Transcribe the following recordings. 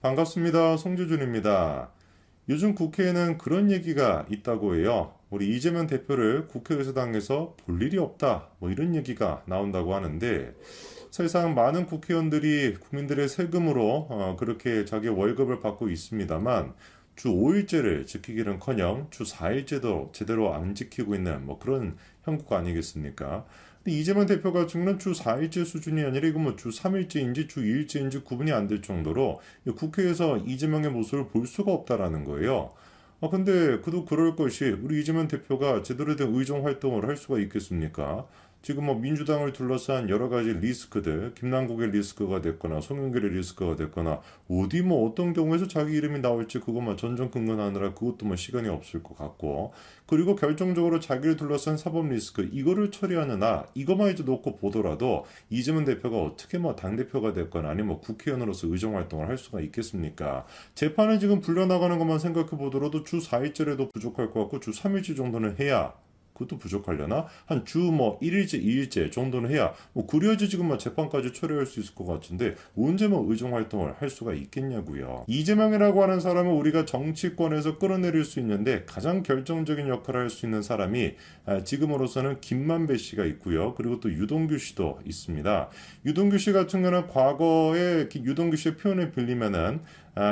반갑습니다. 송주준입니다. 요즘 국회에는 그런 얘기가 있다고 해요. 우리 이재명 대표를 국회의사당에서 볼 일이 없다. 뭐 이런 얘기가 나온다고 하는데 사실상 많은 국회의원들이 국민들의 세금으로 그렇게 자기 월급을 받고 있습니다만 주 5일제를 지키기는커녕 주 4일제도 제대로 안 지키고 있는 뭐 그런 형국 아니겠습니까? 근데 이재명 대표 같은 경우는 주 4일제 수준이 아니라 이거 뭐 주 3일제인지 주 2일제인지 구분이 안 될 정도로 국회에서 이재명의 모습을 볼 수가 없다라는 거예요. 근데 그도 그럴 것이 우리 이재명 대표가 제대로 된 의정 활동을 할 수가 있겠습니까? 지금 뭐 민주당을 둘러싼 여러 가지 리스크들, 김남국의 리스크가 됐거나 송영길의 리스크가 됐거나 어디 뭐 어떤 경우에서 자기 이름이 나올지 그것만 전전긍긍하느라 그것도 뭐 시간이 없을 것 같고 그리고 결정적으로 자기를 둘러싼 사법 리스크 이거를 처리하느나 이것만 이제 놓고 보더라도 이재명 대표가 어떻게 뭐 당대표가 됐거나 아니면 뭐 국회의원으로서 의정 활동을 할 수가 있겠습니까? 재판을 지금 불려나가는 것만 생각해 보더라도 주 4일째라도 부족할 것 같고 주 3일째 정도는 해야 그것도 부족하려나? 한 주 뭐 1일째, 2일째 정도는 해야 뭐 그래야지 지금 뭐 재판까지 처리할 수 있을 것 같은데 언제 뭐 의정 활동을 할 수가 있겠냐고요. 이재명이라고 하는 사람은 우리가 정치권에서 끌어내릴 수 있는데 가장 결정적인 역할을 할 수 있는 사람이 지금으로서는 김만배 씨가 있고요. 그리고 또 유동규 씨도 있습니다. 유동규 씨 같은 경우는 과거에 유동규 씨의 표현을 빌리면은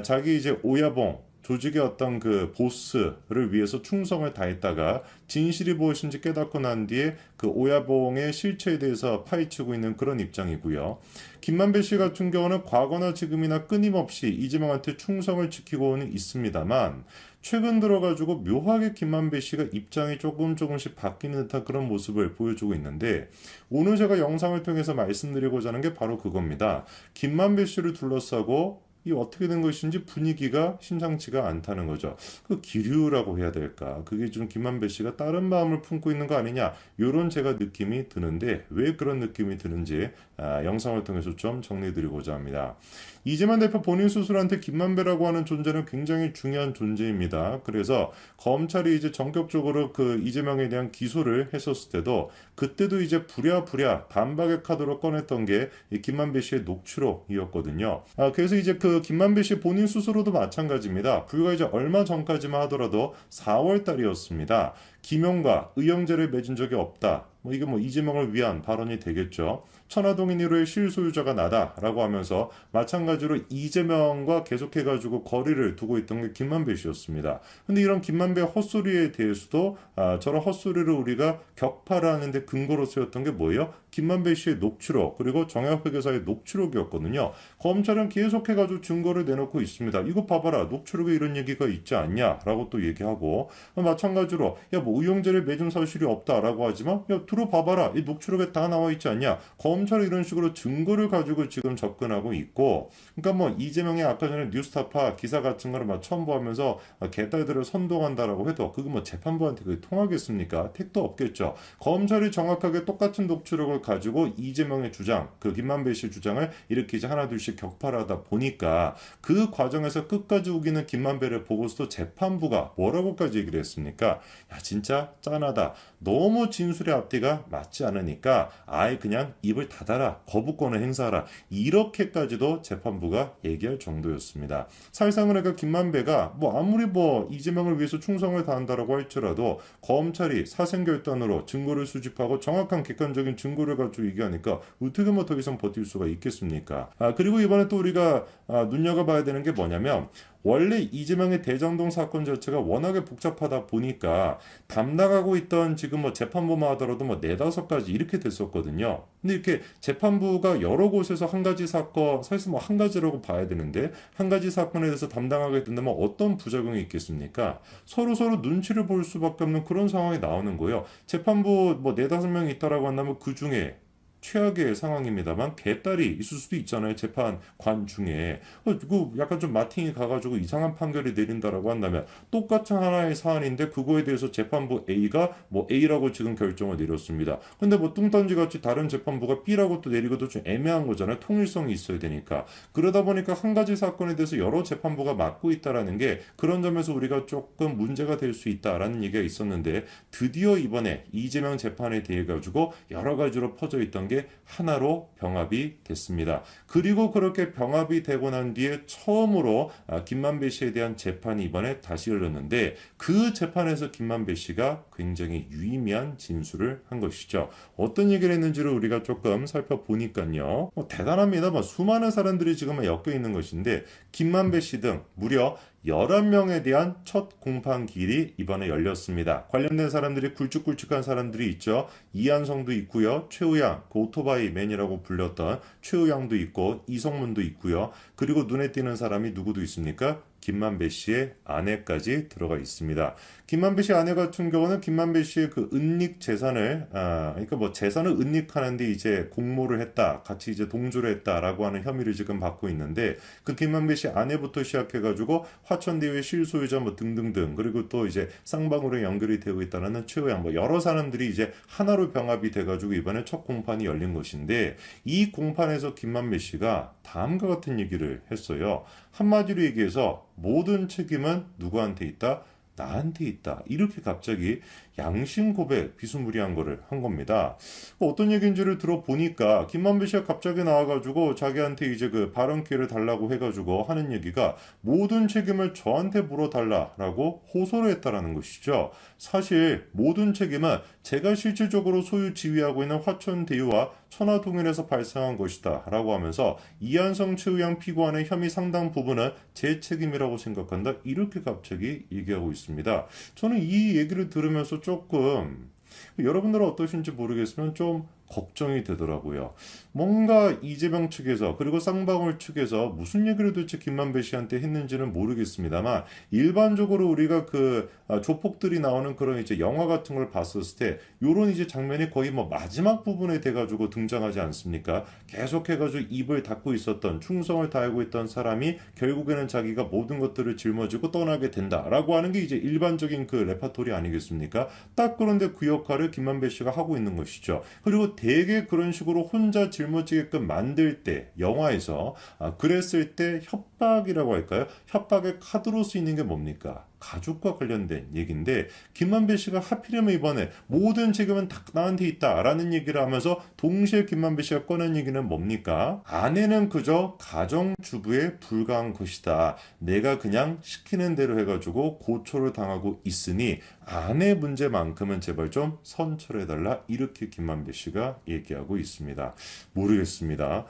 자기 이제 오야봉 조직의 어떤 그 보스를 위해서 충성을 다했다가 진실이 무엇인지 깨닫고 난 뒤에 그 오야봉의 실체에 대해서 파헤치고 있는 그런 입장이고요. 김만배 씨 같은 경우는 과거나 지금이나 끊임없이 이재명한테 충성을 지키고는 있습니다만 최근 들어가지고 묘하게 김만배 씨가 입장이 조금씩 바뀌는 듯한 그런 모습을 보여주고 있는데 오늘 제가 영상을 통해서 말씀드리고자 하는 게 바로 그겁니다. 김만배 씨를 둘러싸고 이 어떻게 된 것인지 분위기가 심상치가 않다는 거죠. 그 기류라고 해야 될까? 그게 좀 김만배 씨가 다른 마음을 품고 있는 거 아니냐? 이런 제가 느낌이 드는데 왜 그런 느낌이 드는지 영상을 통해서 좀 정리해드리고자 합니다. 이재명 대표 본인 스스로한테 김만배라고 하는 존재는 굉장히 중요한 존재입니다. 그래서 검찰이 이제 전격적으로 그 이재명에 대한 기소를 했었을 때도 그때도 이제 부랴부랴 반박의 카드로 꺼냈던 게 이 김만배 씨의 녹취록이었거든요. 그래서 이제 그 김만배 씨 본인 스스로도 마찬가지입니다. 불과 이제 얼마 전까지만 하더라도 4월 달이었습니다. 김용과 의형제를 맺은 적이 없다. 이게 뭐 이재명을 위한 발언이 되겠죠. 천화동인 1호의 실소유자가 나다라고 하면서 마찬가지로 이재명과 계속해가지고 거리를 두고 있던 게 김만배 씨였습니다. 근데 이런 김만배 헛소리에 대해서도 저런 헛소리를 우리가 격파하는데 근거로 쓰였던 게 뭐예요? 김만배 씨의 녹취록 그리고 정약 회계사의 녹취록이었거든요. 검찰은 계속해가지고 증거를 내놓고 있습니다. 이거 봐봐라 녹취록에 이런 얘기가 있지 않냐라고 또 얘기하고 마찬가지로 야 뭐 의형제를 맺은 사실이 없다라고 하지만 야 들어봐봐라 이 녹취록에 다 나와 있지 않냐. 검찰이 이런 식으로 증거를 가지고 지금 접근하고 있고 그러니까 뭐 이재명이 아까 전에 뉴스타파 기사 같은 거를 막 첨부하면서 개딸들을 선동한다라고 해도 그거 뭐 재판부한테 그게 통하겠습니까? 택도 없겠죠. 검찰이 정확하게 똑같은 녹취록을 가지고 이재명의 주장 그 김만배 씨 주장을 이렇게 이제 하나둘씩 격파하다 보니까 그 과정에서 끝까지 우기는 김만배를 보고서도 재판부가 뭐라고까지 얘기를 했습니까? 야 진짜 짠하다. 너무 진술의 앞뒤가 맞지 않으니까 아예 그냥 입을 닫아라. 거부권을 행사하라. 이렇게까지도 재판부가 얘기할 정도였습니다. 사실상 그러니까 김만배가 뭐 아무리 뭐 이재명을 위해서 충성을 다한다라고 할지라도 검찰이 사생결단으로 증거를 수집하고 정확한 객관적인 증거를 가지고 얘기하니까 어떻게 뭐 더 이상 버틸 수가 있겠습니까? 그리고 이번에 또 우리가 눈여겨봐야 되는 게 뭐냐면 원래 이재명의 대장동 사건 자체가 워낙에 복잡하다 보니까 담당하고 있던 지금 뭐 재판부만 하더라도 뭐 4-5가지 이렇게 됐었거든요. 근데 이렇게 재판부가 여러 곳에서 한 가지 사건, 사실 뭐 한 가지라고 봐야 되는데 한 가지 사건에 대해서 담당하게 된다면 어떤 부작용이 있겠습니까? 서로 눈치를 볼 수밖에 없는 그런 상황이 나오는 거예요. 재판부 뭐 4-5명이 있다라고 한다면 그 중에 최악의 상황입니다만 개딸이 있을 수도 있잖아요. 재판관 중에 그 약간 좀 마팅이 가가지고 이상한 판결이 내린다라고 한다면 똑같은 하나의 사안인데 그거에 대해서 재판부 A가 뭐 A라고 지금 결정을 내렸습니다. 근데 뭐 뚱딴지 같이 다른 재판부가 B라고 또 내리고도 좀 애매한 거잖아요. 통일성이 있어야 되니까. 그러다 보니까 한 가지 사건에 대해서 여러 재판부가 맡고 있다라는 게 그런 점에서 우리가 조금 문제가 될 수 있다라는 얘기가 있었는데 드디어 이번에 이재명 재판에 대해 가지고 여러 가지로 퍼져 있던 게 하나로 병합이 됐습니다. 그리고 그렇게 병합이 되고 난 뒤에 처음으로 김만배 씨에 대한 재판이 이번에 다시 열렸는데 그 재판에서 김만배 씨가 굉장히 유의미한 진술을 한 것이죠. 어떤 얘기를 했는지를 우리가 조금 살펴보니까요. 대단합니다. 수많은 사람들이 지금 엮여 있는 것인데 김만배 씨 등 무려 11명에 대한 첫 공판 기일이 이번에 열렸습니다. 관련된 사람들이 굵직굵직한 사람들이 있죠. 이한성도 있고요. 최우양, 그 오토바이 맨이라고 불렸던 최우양도 있고 이성문도 있고요. 그리고 눈에 띄는 사람이 누구도 있습니까? 김만배 씨의 아내까지 들어가 있습니다. 김만배 씨 아내 같은 경우는 김만배 씨의 그 은닉 재산을, 그러니까 재산을 은닉하는데 이제 공모를 했다, 같이 이제 동조를 했다라고 하는 혐의를 지금 받고 있는데 그 김만배 씨 아내부터 시작해가지고 화천대유의 실소유자 등등등 그리고 또 이제 쌍방으로 연결이 되고 있다는 최우양 여러 사람들이 이제 하나로 병합이 돼가지고 이번에 첫 공판이 열린 것인데 이 공판에서 김만배 씨가 다음과 같은 얘기를 했어요. 한마디로 얘기해서 모든 책임은 누구한테 있다? 나한테 있다. 이렇게 갑자기 양심 고백 비스무리한 거를 한 겁니다. 어떤 얘기인지를 들어보니까 김만배 씨가 갑자기 나와가지고 자기한테 이제 그 발언 기회를 달라고 해가지고 하는 얘기가 모든 책임을 저한테 물어달라라고 호소를 했다라는 것이죠. 사실 모든 책임은 제가 실질적으로 소유 지휘하고 있는 화천대유와 천하통일에서 발생한 것이다 라고 하면서 이한성 최우양 피고안의 혐의 상당 부분은 제 책임이라고 생각한다 이렇게 갑자기 얘기하고 있습니다. 저는 이 얘기를 들으면서 조금 여러분들은 어떠신지 모르겠으면 좀 걱정이 되더라고요. 뭔가 이재명 측에서 그리고 쌍방울 측에서 무슨 얘기를 도대체 김만배 씨한테 했는지는 모르겠습니다만 일반적으로 우리가 그 조폭들이 나오는 그런 이제 영화 같은 걸 봤었을 때 요런 이제 장면이 거의 마지막 부분에 돼가지고 등장하지 않습니까? 계속해가지고 입을 닫고 있었던 충성을 다하고 있던 사람이 결국에는 자기가 모든 것들을 짊어지고 떠나게 된다라고 하는 게 이제 일반적인 그 레파토리 아니겠습니까? 딱 그런데 그 역할을 김만배 씨가 하고 있는 것이죠. 그리고 되게 그런 식으로 혼자 짊어지게끔 만들 때 영화에서 그랬을 때 협박이라고 할까요? 협박의 카드로 쓰이는 게 뭡니까? 가족과 관련된 얘기인데 김만배 씨가 하필이면 이번에 모든 책임은 다 나한테 있다라는 얘기를 하면서 동시에 김만배 씨가 꺼낸 얘기는 뭡니까? 아내는 그저 가정주부에 불과한 것이다. 내가 그냥 시키는 대로 해가지고 고초를 당하고 있으니 아내 문제만큼은 제발 좀 선처해달라 이렇게 김만배 씨가 얘기하고 있습니다. 모르겠습니다.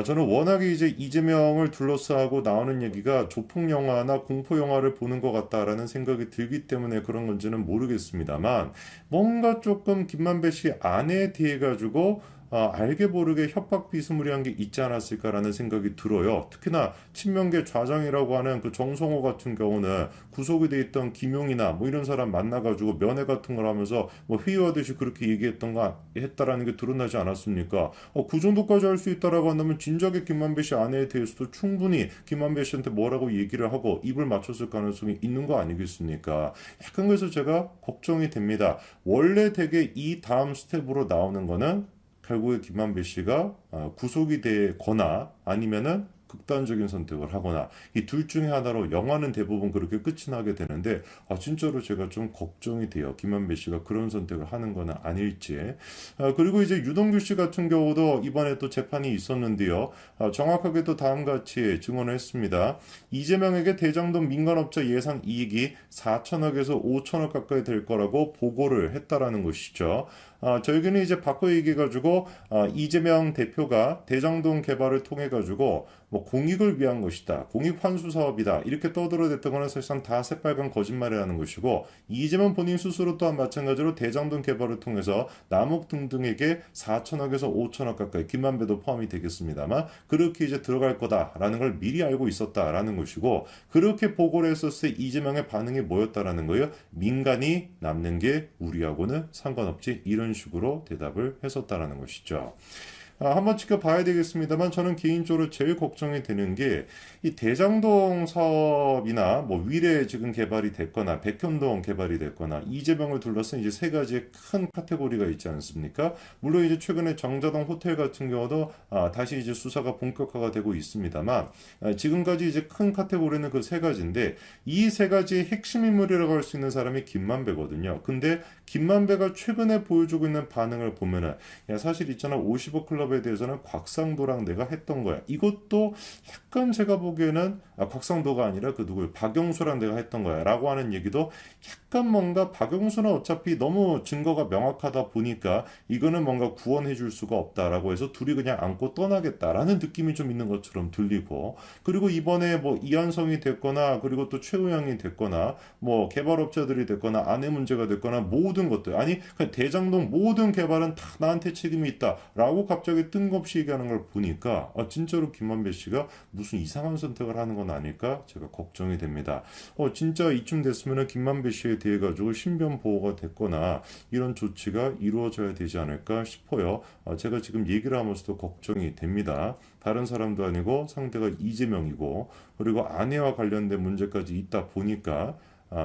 저는 워낙에 이제 이재명을 둘러싸고 나오는 얘기가 조폭 영화나 공포 영화를 보는 것 같다라는 생각이 들기 때문에 그런 건지는 모르겠습니다만 뭔가 조금 김만배 씨 아내에 대해 가지고 알게 모르게 협박 비스무리한 게 있지 않았을까라는 생각이 들어요. 특히나 친명계 좌장이라고 하는 그 정성호 같은 경우는 구속이 돼 있던 김용이나 이런 사람 만나가지고 면회 같은 걸 하면서 회의하듯이 그렇게 했다라는 게 드러나지 않았습니까? 그 정도까지 할 수 있다라고 한다면 진작에 김만배 씨 아내에 대해서도 충분히 김만배 씨한테 뭐라고 얘기를 하고 입을 맞췄을 가능성이 있는 거 아니겠습니까? 약간 그래서 제가 걱정이 됩니다. 원래 되게 이 다음 스텝으로 나오는 거는 결국에 김만배 씨가 구속이 되거나 아니면은 극단적인 선택을 하거나 이 둘 중에 하나로 영화는 대부분 그렇게 끝이 나게 되는데 진짜로 제가 좀 걱정이 돼요. 김만배 씨가 그런 선택을 하는 건 아닐지. 그리고 이제 유동규 씨 같은 경우도 이번에 또 재판이 있었는데요. 정확하게 또 다음과 같이 증언을 했습니다. 이재명에게 대장동 민간업자 예상 이익이 4천억에서 5천억 가까이 될 거라고 보고를 했다라는 것이죠. 저희는 이제 바꿔 얘기해가지고 이재명 대표가 대장동 개발을 통해가지고 공익을 위한 것이다. 공익 환수 사업이다. 이렇게 떠들어댔던 거는 사실상 다 새빨간 거짓말이라는 것이고 이재명 본인 스스로 또한 마찬가지로 대장동 개발을 통해서 남욱 등등에게 4천억에서 5천억 가까이 김만배도 포함이 되겠습니다만 그렇게 이제 들어갈 거다라는 걸 미리 알고 있었다라는 것이고 그렇게 보고를 했었을 때 이재명의 반응이 뭐였다라는 거예요. 민간이 남는 게 우리하고는 상관없지 이런 식으로 대답을 했었다라는 것이죠. 한번 지켜봐야 되겠습니다만 저는 개인적으로 제일 걱정이 되는 게 이 대장동 사업이나 뭐 위례 지금 개발이 됐거나 백현동 개발이 됐거나 이재명을 둘러싼 이제 세 가지의 큰 카테고리가 있지 않습니까? 물론 이제 최근에 정자동 호텔 같은 경우도 다시 이제 수사가 본격화가 되고 있습니다만 지금까지 이제 큰 카테고리는 그 세 가지인데 이 세 가지의 핵심 인물이라고 할 수 있는 사람이 김만배거든요. 근데 김만배가 최근에 보여주고 있는 반응을 보면은 야, 사실 있잖아 55 클럽에 대해서는 곽상도랑 내가 했던 거야. 이것도 약간 제가 보기에는 곽상도가 아니라 그 누구예요? 박영수랑 내가 했던 거야. 라고 하는 얘기도 약간 뭔가 박영수는 어차피 너무 증거가 명확하다 보니까 이거는 뭔가 구원해 줄 수가 없다라고 해서 둘이 그냥 안고 떠나겠다라는 느낌이 좀 있는 것처럼 들리고 그리고 이번에 뭐 이한성이 됐거나 그리고 또 최우양이 됐거나 뭐 개발업자들이 됐거나 아내 문제가 됐거나 모든 것들 아니 그냥 대장동 모든 개발은 다 나한테 책임이 있다라고 갑자기 뜬금없이 얘기하는 걸 보니까 진짜로 김만배 씨가 무슨 이상한 선택을 하는 건 아닐까 제가 걱정이 됩니다. 진짜 이쯤 됐으면 김만배 씨에 대해 가지고 신변 보호가 됐거나 이런 조치가 이루어져야 되지 않을까 싶어요. 제가 지금 얘기를 하면서도 걱정이 됩니다. 다른 사람도 아니고 상대가 이재명이고 그리고 아내와 관련된 문제까지 있다 보니까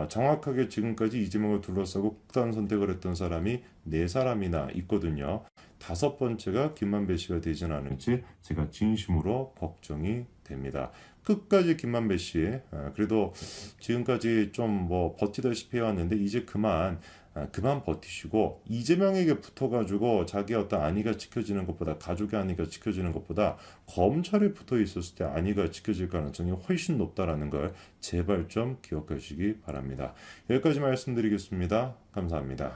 정확하게 지금까지 이재명을 둘러싸고 극단 선택을 했던 사람이 네 사람이나 있거든요. 다섯 번째가 김만배 씨가 되지는 않을지 제가 진심으로 걱정이 됩니다. 끝까지 김만배 씨, 그래도 지금까지 좀 뭐 버티다시피 해왔는데 이제 그만 버티시고 이재명에게 붙어가지고 자기 어떤 안위가 지켜지는 것보다 가족의 안위가 지켜지는 것보다 검찰에 붙어 있었을 때 안위가 지켜질 가능성이 훨씬 높다라는 걸 제발 좀 기억하시기 바랍니다. 여기까지 말씀드리겠습니다. 감사합니다.